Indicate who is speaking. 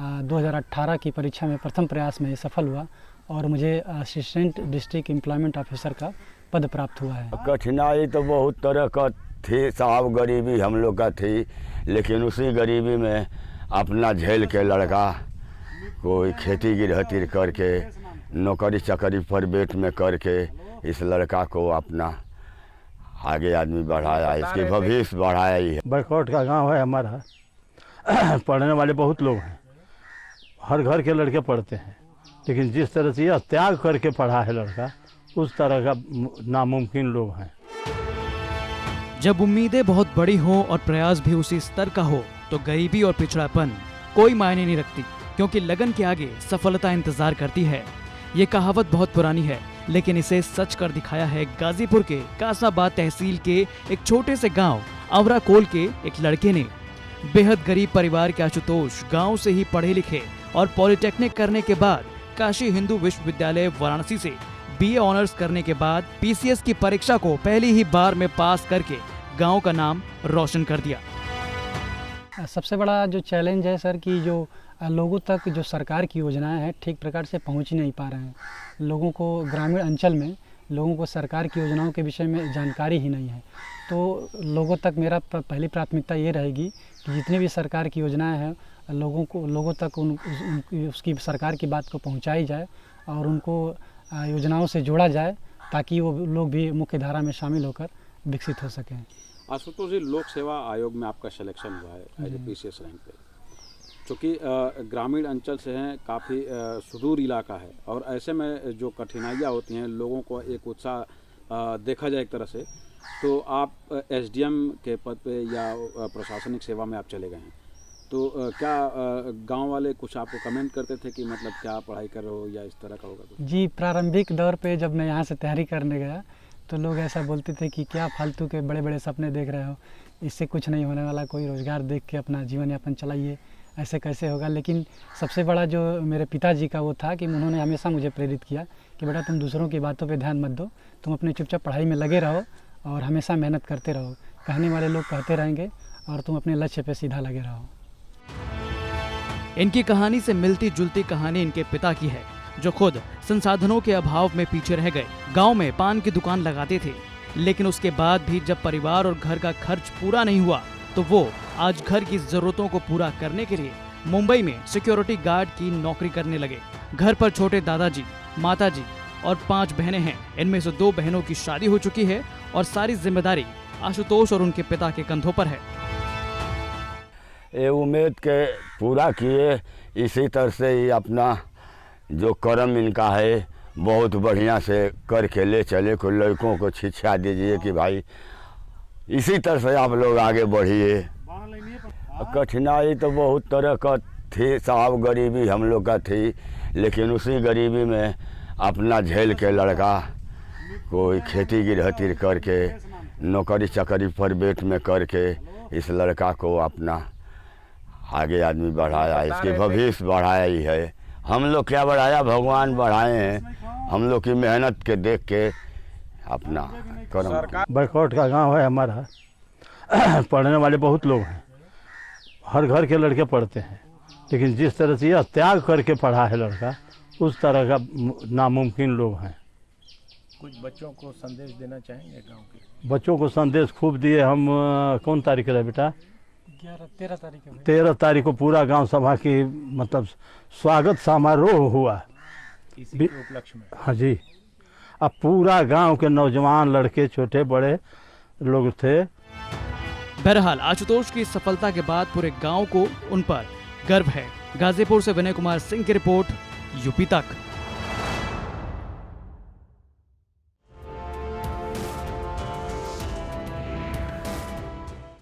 Speaker 1: 2018 की परीक्षा में प्रथम प्रयास में सफल हुआ और मुझे असिस्टेंट डिस्ट्रिक्ट एम्प्लॉयमेंट ऑफिसर का पद प्राप्त हुआ है।
Speaker 2: कठिनाई तो बहुत तरह का थी साहब, गरीबी हम लोग का थी, लेकिन उसी गरीबी में अपना झेल के लड़का कोई खेती गृहस्थी करके नौकरी चाकरी प्राइवेट में करके इस लड़का को अपना आगे आदमी बढ़ाया, इसके भविष्य बढ़ाया ही है।
Speaker 3: बैकवर्ड का गांव है हमारा। पढ़ने वाले बहुत लोग हैं, हर घर के लड़के पढ़ते हैं, लेकिन जिस तरह से यह त्याग करके पढ़ा है लड़का, उस तरह का नामुमकिन लोग हैं।
Speaker 4: जब उम्मीदें बहुत बड़ी हों और प्रयास भी उसी स्तर का हो तो गरीबी और पिछड़ापन कोई मायने नहीं रखती, क्योंकि लगन के आगे सफलता इंतजार करती है। ये कहावत बहुत पुरानी है, लेकिन इसे सच कर दिखाया है गाजीपुर के कासाबाद तहसील के एक छोटे से गांव अवराकोल के एक लड़के ने। बेहद गरीब परिवार के आशुतोष गांव से ही पढ़े लिखे और पॉलिटेक्निक करने के बाद काशी हिंदू विश्वविद्यालय वाराणसी से BA ऑनर्स करने के बाद PCS की परीक्षा को पहली ही बार में पास करके गांव का नाम रोशन कर दिया।
Speaker 1: सबसे बड़ा जो चैलेंज है सर कि जो लोगों तक जो सरकार की योजनाएं हैं ठीक प्रकार से पहुंच ही नहीं पा रहे हैं। लोगों को ग्रामीण अंचल में लोगों को सरकार की योजनाओं के विषय में जानकारी ही नहीं है। तो लोगों तक मेरा पहली प्राथमिकता ये रहेगी कि जितनी भी सरकार की योजनाएं हैं लोगों तक उसकी सरकार की बात को पहुंचाई जाए और उनको योजनाओं से जोड़ा जाए, ताकि वो लोग भी मुख्य धारा में शामिल होकर विकसित हो सकें।
Speaker 5: आशुतोष जी, लोक सेवा आयोग में आपका सिलेक्शन हुआ है एज ए PCS रैंक पे, चूँकि ग्रामीण अंचल से हैं, काफ़ी सुदूर इलाका है और ऐसे में जो कठिनाइयाँ होती हैं, लोगों को एक उत्साह देखा जाए एक तरह से, तो आप SDM के पद पे या प्रशासनिक सेवा में आप चले गए हैं, तो क्या गांव वाले कुछ आपको कमेंट करते थे कि मतलब क्या पढ़ाई कर रहे हो या इस तरह का होगा कुछ?
Speaker 1: जी, प्रारंभिक दौर पे जब मैं यहाँ से तैयारी करने गया तो लोग ऐसा बोलते थे कि क्या फालतू के बड़े बड़े सपने देख रहे हो, इससे कुछ नहीं होने वाला, कोई रोज़गार देख के अपना जीवन यापन चलाइए, ऐसे कैसे होगा। लेकिन सबसे बड़ा जो मेरे पिताजी का वो था कि उन्होंने हमेशा मुझे प्रेरित किया कि बेटा तुम दूसरों की बातों पे ध्यान मत दो, तुम अपने चुपचाप पढ़ाई में लगे रहो और हमेशा मेहनत करते रहो। कहने वाले लोग कहते रहेंगे और तुम अपने लक्ष्य पे सीधा लगे रहो।
Speaker 4: इनकी कहानी से मिलती जुलती कहानी इनके पिता की है, जो खुद संसाधनों के अभाव में पीछे रह गए। गांव में पान की दुकान लगाते थे, लेकिन उसके बाद भी जब परिवार और घर का खर्च पूरा नहीं हुआ तो वो आज घर की जरूरतों को पूरा करने के लिए मुंबई में सिक्योरिटी गार्ड की नौकरी करने लगे। घर पर छोटे दादाजी, माताजी और 5 बहनें हैं। इनमें से 2 बहनों की शादी हो चुकी है और सारी जिम्मेदारी आशुतोष और उनके पिता के कंधों पर है।
Speaker 2: ये उम्मीद के पूरा किए, इसी तरह से ही अपना जो कर्म इनका है बहुत बढ़िया से करके ले चले। कोई लड़कों को शिक्षा दीजिए कि भाई इसी तरह से आप लोग आगे बढ़िए। कठिनाई तो बहुत तरह का थी साहब, गरीबी हम लोग का थी, लेकिन उसी गरीबी में अपना झेल के लड़का कोई खेती गृहस्थी करके नौकरी चाकरी प्राइवेट में करके इस लड़का को अपना आगे आदमी बढ़ाया, इसके भविष्य बढ़ाया ही है। हम लोग क्या बढ़ाया, भगवान बढ़ाए हैं। हम लोग की मेहनत के देख के अपना कर्म।
Speaker 3: बैकवर्ड का गांव है हमारा। पढ़ने वाले बहुत लोग हैं, हर घर के लड़के पढ़ते हैं, लेकिन जिस तरह से यह त्याग करके पढ़ा है लड़का, उस तरह का नामुमकिन लोग हैं।
Speaker 6: कुछ बच्चों को संदेश देना चाहेंगे गांव के?
Speaker 3: बच्चों को संदेश खूब दिए हम। कौन तारीख है बेटा? 13 तारीख को पूरा गांव सभा की मतलब स्वागत समारोह हुआ
Speaker 6: इसी के उपलक्ष्य में।
Speaker 3: हाँ जी, अब पूरा गांव के नौजवान लड़के छोटे बड़े लोग थे।
Speaker 4: बहरहाल आशुतोष की सफलता के बाद पूरे गांव को उन पर गर्व है। गाजीपुर से विनय कुमार सिंह की रिपोर्ट, यूपी तक।